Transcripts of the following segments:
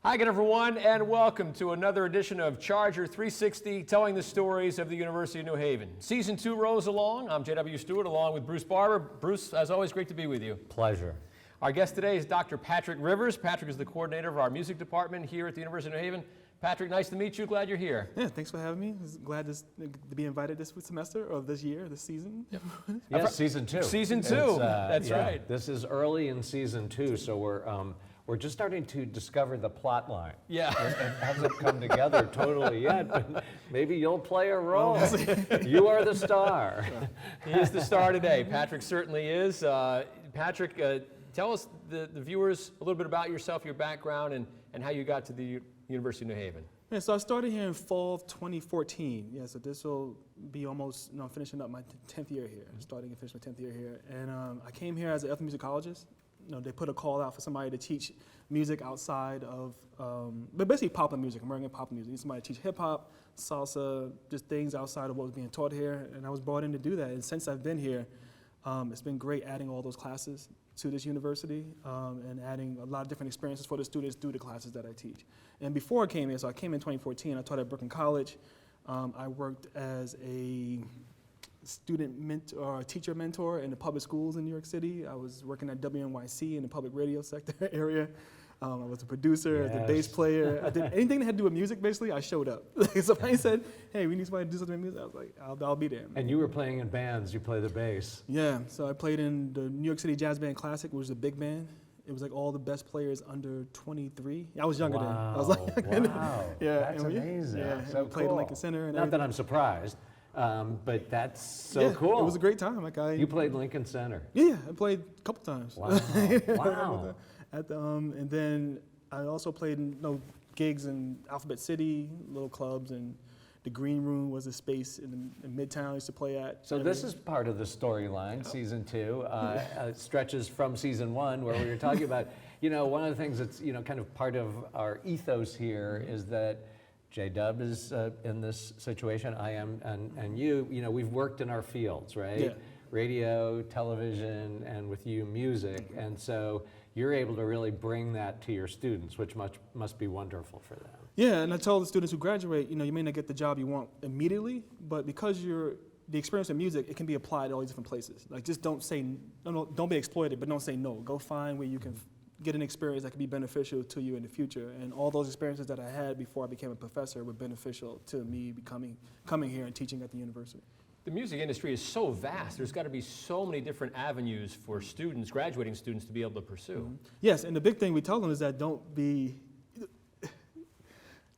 Hi again, everyone, and welcome to another edition of Charger 360, telling the stories of the University of New Haven. Season 2 rolls along. I'm J.W. Stewart, along with Bruce Barber. Bruce, as always, great to be with you. Pleasure. Our guest today is Dr. Patrick Rivers. Patrick is the coordinator of our music department here at the University of New Haven. Patrick, nice to meet you. Glad you're here. Yeah, thanks for having me. Glad to be invited this semester, or this year, this season. Yep. Yes, season 2. Season 2, that's right. This is early in season 2, so we're just starting to discover the plot line. Yeah. It hasn't come together totally yet, but maybe you'll play a role. You are the star. He is the star today. Patrick certainly is. Patrick, tell us, the viewers, a little bit about yourself, your background, and how you got to the University of New Haven. Yeah, so I started here in fall of 2014. Yeah, so this will be almost, finishing up my 10th year here, starting and finishing my 10th year here. And I came here as an ethnomusicologist. They put a call out for somebody to teach music outside of, but basically popular music, American popular music. Somebody to teach hip hop, salsa, just things outside of what was being taught here. And I was brought in to do that. And since I've been here, it's been great adding all those classes to this university and adding a lot of different experiences for the students through the classes that I teach. And before I came here, so I came in 2014, I taught at Brooklyn College. I worked as a teacher mentor in the public schools in New York City. I was working at WNYC in the public radio sector area. I was a producer, the bass player. I did anything that had to do with music, basically, I showed up. Somebody said, hey, we need somebody to do something with music. I was like, I'll be there. And you were playing in bands, you play the bass. Yeah, so I played in the New York City Jazz Band Classic, which was a big band. It was like all the best players under 23. I was younger then. I was like, wow, yeah, that's amazing. Yeah, so we played cool. Lincoln Center. And Not that I'm surprised, but that's so cool. It was a great time. You played Lincoln Center. Yeah, I played a couple times. Wow, wow. And then I also played gigs in Alphabet City, little clubs, and the Green Room was a space in Midtown I used to play at. So this is part of the storyline, season 2. Stretches from season 1, where we were talking about, one of the things that's, kind of part of our ethos here is that J-Dub is in this situation, I am, and you, we've worked in our fields, right? Yeah. Radio, television, and with you, music. And so you're able to really bring that to your students, which must be wonderful for them. Yeah, and I tell the students who graduate, you may not get the job you want immediately, but because the experience in music, it can be applied at all these different places. Like, just don't be exploited, but don't say no. Go find where you can get an experience that can be beneficial to you in the future. And all those experiences that I had before I became a professor were beneficial to me coming here and teaching at the university. The music industry is so vast. There's got to be so many different avenues for students, graduating students, to be able to pursue. Mm-hmm. Yes, and the big thing we tell them is that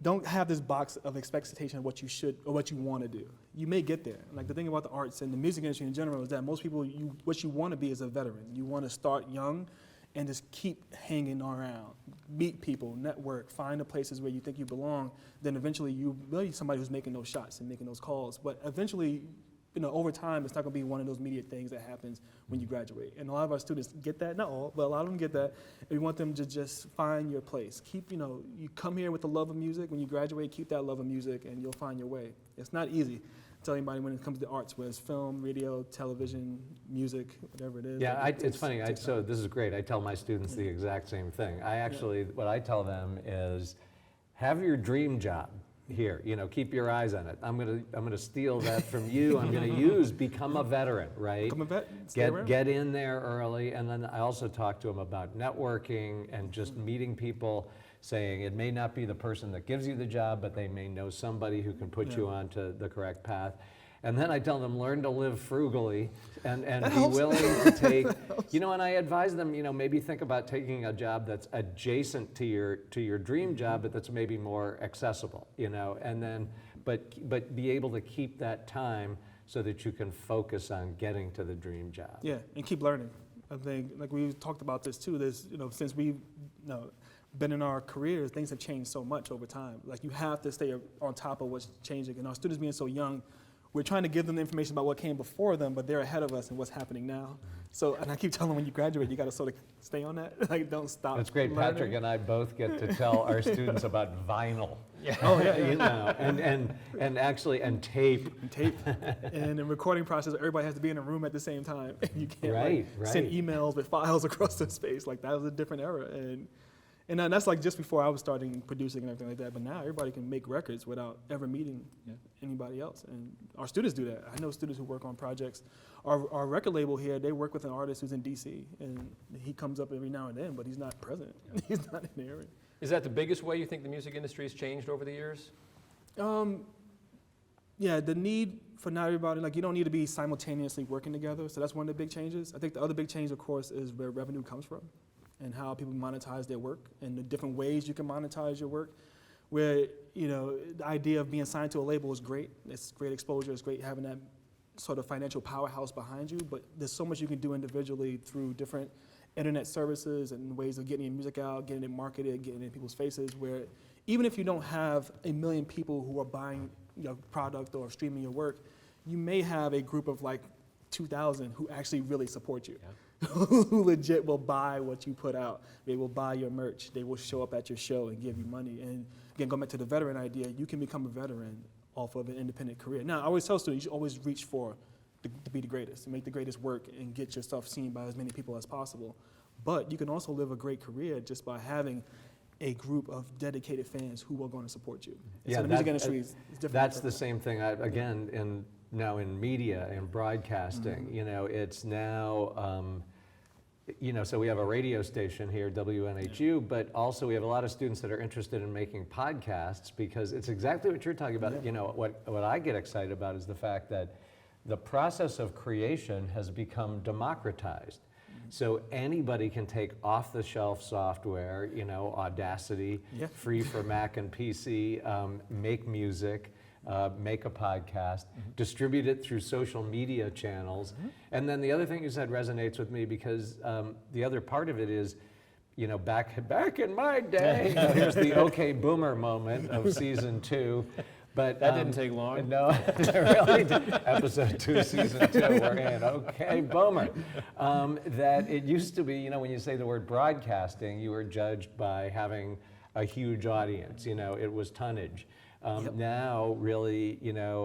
don't have this box of expectation of what you should or what you want to do. You may get there. Like, the thing about the arts and the music industry in general is that most people, what you want to be is a veteran. You want to start young and just keep hanging around, meet people, network, find the places where you think you belong. Then eventually you'll be somebody who's making those shots and making those calls. But eventually, over time, it's not going to be one of those immediate things that happens when you graduate. And a lot of our students get that, not all, but a lot of them get that. And we want them to just find your place. Keep, you come here with the love of music. When you graduate, keep that love of music, and you'll find your way. It's not easy. Tell anybody when it comes to the arts, whether it's film, radio, television, music, whatever it is. Yeah, it's funny. So this is great. I tell my students the exact same thing. What I tell them is, have your dream job here. Keep your eyes on it. I'm gonna steal that from you. I'm gonna become a veteran, right? Become a vet. Get in there early, and then I also talk to them about networking and just meeting people. Saying it may not be the person that gives you the job, but they may know somebody who can put you onto the correct path. And then I tell them, learn to live frugally and be willing to take, and I advise them, maybe think about taking a job that's adjacent to your dream job, but that's maybe more accessible, and then, but be able to keep that time so that you can focus on getting to the dream job. Yeah, and keep learning. I think, like we talked about this too, since we've, been in our careers, things have changed so much over time. Like, you have to stay on top of what's changing. And our students being so young, we're trying to give them the information about what came before them, but they're ahead of us in what's happening now. So, and I keep telling them, when you graduate, you got to sort of stay on that. Like, don't stop. That's great. learning. Patrick and I both get to tell our students about vinyl. Yeah. Oh yeah. And actually tape. And tape. And the recording process, everybody has to be in a room at the same time. You can't send emails with files across the space. Like, that was a different era. And And that's like just before I was starting producing and everything like that. But now everybody can make records without ever meeting anybody else. And our students do that. I know students who work on projects. Our record label here, they work with an artist who's in DC, and he comes up every now and then, but he's not present. He's not in the area. Is that the biggest way you think the music industry has changed over the years? Yeah, the need for not everybody, like you don't need to be simultaneously working together. So that's one of the big changes. I think the other big change, of course, is where revenue comes from and how people monetize their work and the different ways you can monetize your work. Where, the idea of being signed to a label is great. It's great exposure. It's great having that sort of financial powerhouse behind you. But there's so much you can do individually through different internet services and ways of getting your music out, getting it marketed, getting it in people's faces, where even if you don't have 1 million people who are buying your product or streaming your work, you may have a group of like 2,000 who actually really support you, who legit will buy what you put out. They will buy your merch. They will show up at your show and give you money. And again, going back to the veteran idea, you can become a veteran off of an independent career. Now, I always tell students, you should always reach for to be the greatest, to make the greatest work and get your stuff seen by as many people as possible. But you can also live a great career just by having a group of dedicated fans who are going to support you. And so the music industry is different. That's the same thing, again, now in media and broadcasting, it's now, so we have a radio station here, WNHU, but also we have a lot of students that are interested in making podcasts because it's exactly what you're talking about. What I get excited about is the fact that the process of creation has become democratized. So anybody can take off-the-shelf software, Audacity, free for Mac and PC, make music, make a podcast, distribute it through social media channels. And then the other thing you said resonates with me because the other part of it is, back in my day, here's the OK Boomer moment of season 2. But that didn't take long. No, really. Episode 2, season 2, we're in. Okay, boomer. That it used to be, when you say the word broadcasting, you were judged by having a huge audience. It was tonnage. Now, really,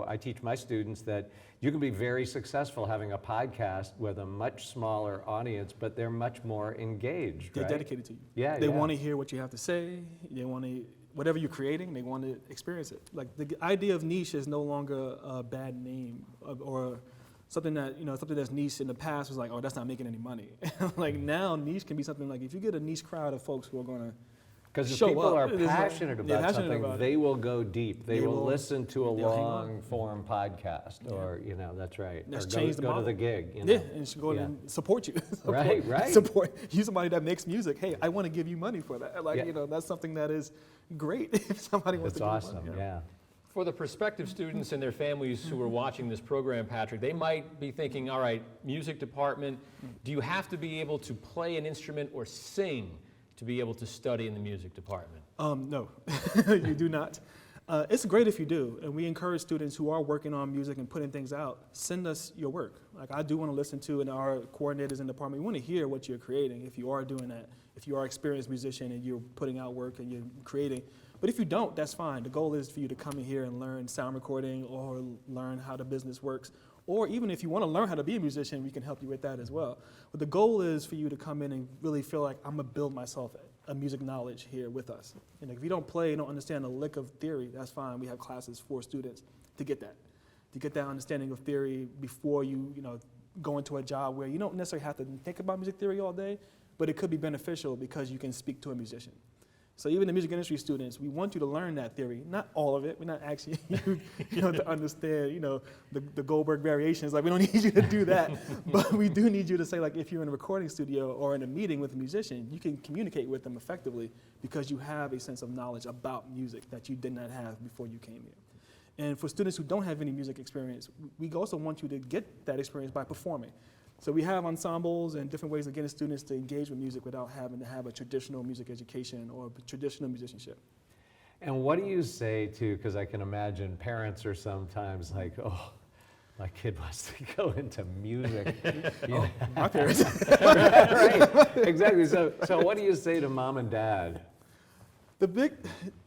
I teach my students that you can be very successful having a podcast with a much smaller audience, but they're much more engaged. They're right? dedicated to you. Yeah, They want to hear what you have to say. They want to. Whatever you're creating, they want to experience it. Like the idea of niche is no longer a bad name or something that, something that's niche in the past was like, oh, that's not making any money. Like now niche can be something like if you get a niche crowd of folks who are going to Because if show people up, are it is like- passionate they're about passionate something, about it. they will go deep. They will will- listen to a they'll hang on. long-form podcast, or that's right. That's or changed the go to model. the gig. Yeah, and should go and support you. Right, right. Support you, somebody that makes music. Hey, I want to give you money for that. Like, Yeah. that's something that is great if somebody wants It's to give awesome. you money. Yeah. For the prospective students and their families who are watching this program, Patrick, they might be thinking, all right, music department, do you have to be able to play an instrument or sing to be able to study in the music department? No, you do not. It's great if you do, and we encourage students who are working on music and putting things out, send us your work. Like I do want to listen to, and our coordinators in the department, we want to hear what you're creating if you are doing that, if you are an experienced musician and you're putting out work and you're creating. But if you don't, that's fine. The goal is for you to come in here and learn sound recording or learn how the business works. Or even if you want to learn how to be a musician, we can help you with that as well. But the goal is for you to come in and really feel like I'm going to build myself a music knowledge here with us. And if you don't play, you don't understand a lick of theory, that's fine. We have classes for students to get that understanding of theory before you go into a job where you don't necessarily have to think about music theory all day, but it could be beneficial because you can speak to a musician. So even the music industry students, we want you to learn that theory. Not all of it. We're not asking you to understand, the Goldberg variations. Like we don't need you to do that, but we do need you to say, like, if you're in a recording studio or in a meeting with a musician, you can communicate with them effectively because you have a sense of knowledge about music that you did not have before you came here. And for students who don't have any music experience, we also want you to get that experience by performing. So we have ensembles and different ways of getting students to engage with music without having to have a traditional music education or traditional musicianship. And what do you say to, because I can imagine parents are sometimes like, oh, my kid wants to go into music. My parents. Right, exactly. So what do you say to mom and dad? The big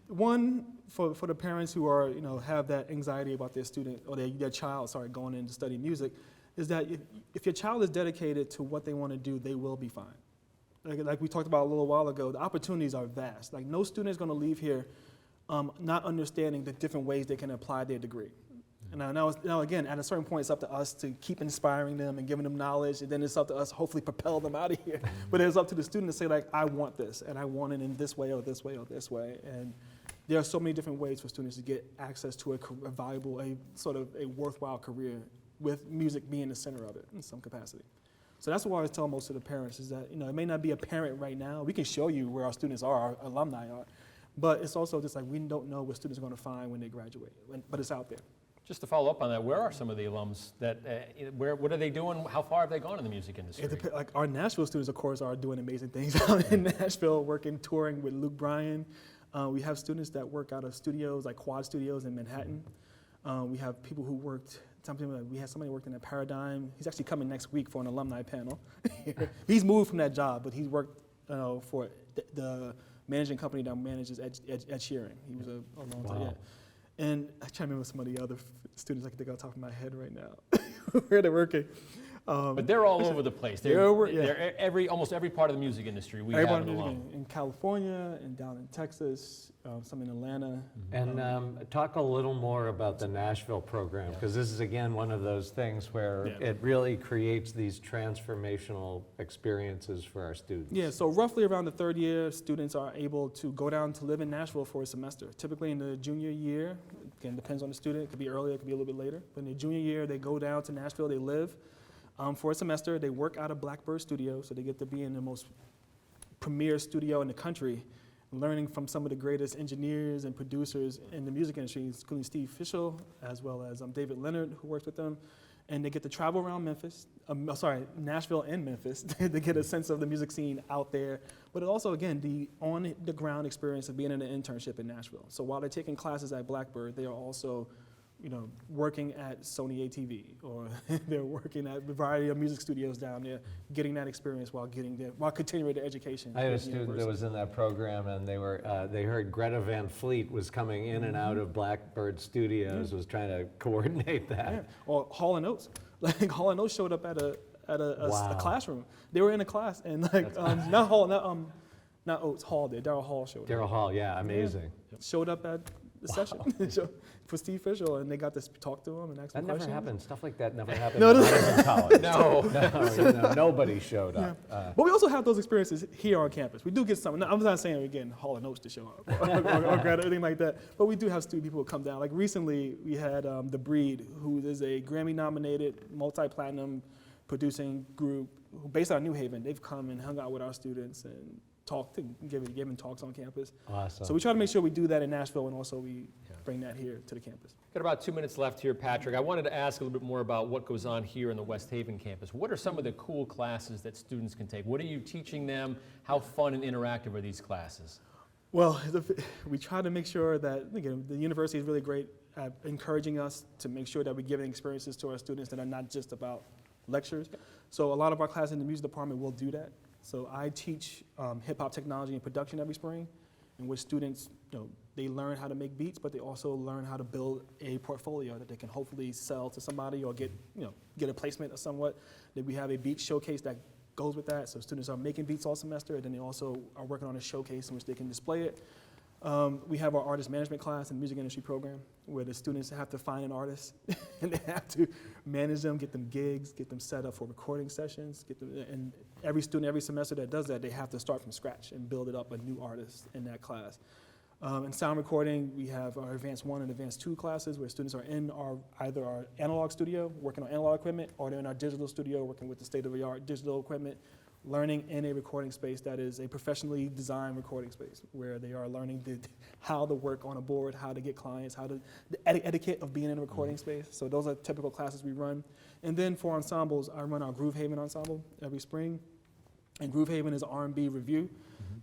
one for the parents who are, have that anxiety about their student or their child, going in to study music, is that if your child is dedicated to what they want to do, they will be fine. like we talked about a little while ago, the opportunities are vast. Like no student is going to leave here not understanding the different ways they can apply their degree. And now again, at a certain point, it's up to us to keep inspiring them and giving them knowledge, and then it's up to us hopefully propel them out of here. But it's up to the student to say like, I want this, and I want it in this way or this way or this way. And there are so many different ways for students to get access to a valuable, a sort of a worthwhile career, with music being the center of it in some capacity. So that's what I always tell most of the parents is that, it may not be apparent right now. We can show you where our students are, our alumni are, but it's also just like we don't know what students are going to find when they graduate, but it's out there. Just to follow up on that, where are some of the alums that, what are they doing? How far have they gone in the music industry? Like our Nashville students, of course, are doing amazing things out in Nashville, working, touring with Luke Bryan. We have students that work out of studios, like Quad Studios in Manhattan. We have people who worked, we had somebody working at Paradigm. He's actually coming next week for an alumni panel. He's moved from that job, but he's worked for the managing company that manages Ed Sheeran. He was a long time, yeah. And I'm trying to remember some of the other students I can think off the top of my head right now, where they're working. But they're all over the place. They're almost every part of the music industry. We have an alum. In California and down in Texas, some in Atlanta. And talk a little more about the Nashville program, because this is again one of those things where it really creates these transformational experiences for our students. Yeah, so roughly around the third year, students are able to go down to live in Nashville for a semester. Typically in the junior year, again, depends on the student. It could be earlier, it could be a little bit later. But in the junior year, they go down to Nashville, they live. For a semester, they work out of Blackbird Studio, so they get to be in the most premier studio in the country, learning from some of the greatest engineers and producers in the music industry, including Steve Fischel, as well as David Leonard, who works with them. And they get to travel around Nashville and Memphis to get a sense of the music scene out there. But also, again, the on-the-ground experience of being in an internship in Nashville. So while they're taking classes at Blackbird, they are also working at Sony ATV, or they're working at a variety of music studios down there, getting that experience while continuing their education. I had a student that was in that program, and they heard Greta Van Fleet was coming in and out of Blackbird Studios, was trying to coordinate that. Yeah. Or Hall & Oates. Like Hall & Oates showed up at a classroom. They were in a class, and not Oates, Hall did. Daryl Hall showed up. Daryl Hall, yeah, amazing. Yeah. Showed up at the session for Steve Fischel, and they got to talk to him and ask him questions. That never happened. Stuff like that never happened No, when I was in college. No. Nobody showed up. Yeah. But we also have those experiences here on campus. We do get some. I'm not saying we're getting Hall & Oates to show up or grad or anything like that, but we do have student people who come down. Like recently, we had The Breed, who is a Grammy-nominated, multi-platinum producing group based out of New Haven. They've come and hung out with our students and talked and given talks on campus. Awesome. So we try to make sure we do that in Nashville, and also we bring that here to the campus. Got about 2 minutes left here, Patrick. I wanted to ask a little bit more about what goes on here in the West Haven campus. What are some of the cool classes that students can take? What are you teaching them? How fun and interactive are these classes? Well, we try to make sure that, again, the university is really great at encouraging us to make sure that we're giving experiences to our students that are not just about lectures. So a lot of our classes in the music department will do that. So I teach hip-hop technology and production every spring, in which students, they learn how to make beats, but they also learn how to build a portfolio that they can hopefully sell to somebody or get a placement or somewhat. Then we have a beat showcase that goes with that. So students are making beats all semester, and then they also are working on a showcase in which they can display it. We have our artist management class in the music industry program, where the students have to find an artist and they have to manage them, get them gigs, get them set up for recording sessions, and every student every semester that does that, they have to start from scratch and build it up a new artist in that class. In sound recording, we have our Advanced 1 and Advanced 2 classes, where students are in either our analog studio working on analog equipment, or they're in our digital studio working with the state-of-the-art digital equipment, learning in a recording space that is a professionally designed recording space, where they are learning how to work on a board, how to get clients, the etiquette of being in a recording space. So those are typical classes we run. And then for ensembles, I run our Groove Haven ensemble every spring. And Groove Haven is R&B review.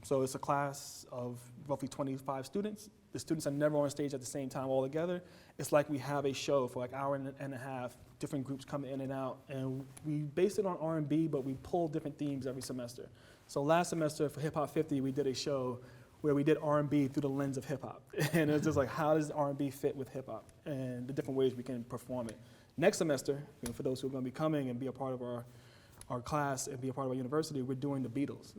So it's a class of roughly 25 students. The students are never on stage at the same time all together. It's like we have a show for like an hour and a half, different groups come in and out, and we base it on R&B, but we pull different themes every semester. So last semester for Hip Hop 50, we did a show where we did R&B through the lens of hip hop. And it's just like, how does R&B fit with hip hop and the different ways we can perform it. Next semester, for those who are gonna be coming and be a part of our our class and be a part of our university, we're doing the Beatles.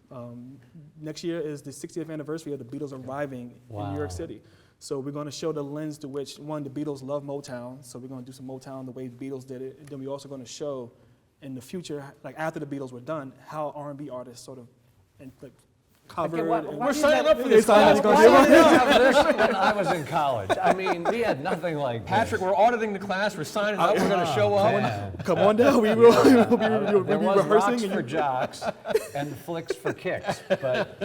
Next year is the 60th anniversary of the Beatles arriving in New York City. So we're going to show the lens to which, one, the Beatles love Motown, so we're going to do some Motown the way the Beatles did it, and then we're also going to show in the future, like after the Beatles were done, how R&B artists sort of covered. We're signing up for this class. Why did they have this when I was in college? I mean, we had nothing like Patrick, this. we're auditing the class. We're signing up. We're going to show up. Man. Come on down, we will There be was rocks rehearsing. for jocks and flicks for kicks, but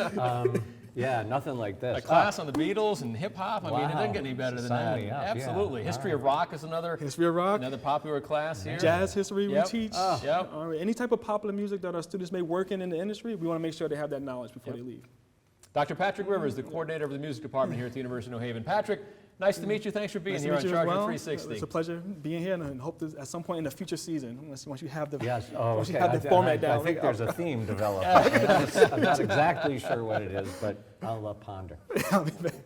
yeah, nothing like this. A class on the Beatles and hip hop. I mean, it Wow. doesn't get any better than Sign that. me up, yeah. Absolutely. History All of rock is another History of rock, popular class here. jazz history Yep. we teach. Yep. Any type of popular music that our students may work in the industry, we want to make sure they have that knowledge before they leave. Dr. Patrick Rivers, the coordinator of the music department here at the University of New Haven. Patrick, nice to meet you. Thanks for being Nice to here meet on you as Charger well. 360. It's a pleasure being here, and hope that at some point in the future season, once you have the Yes. Oh, once you okay. have the format down. I think there's a theme developed. I'm not exactly sure what it is, but I'll ponder.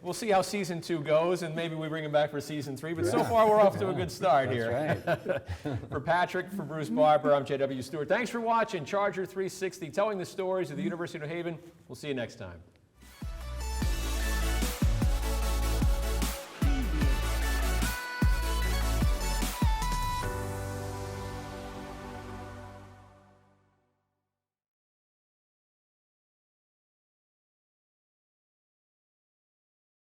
We'll see how season 2 goes, and maybe we bring him back for season 3. But so far, we're off to a good start here. That's right. For Patrick, for Bruce Barber, I'm J.W. Stewart. Thanks for watching Charger 360, telling the stories of the University of New Haven. We'll see you next time.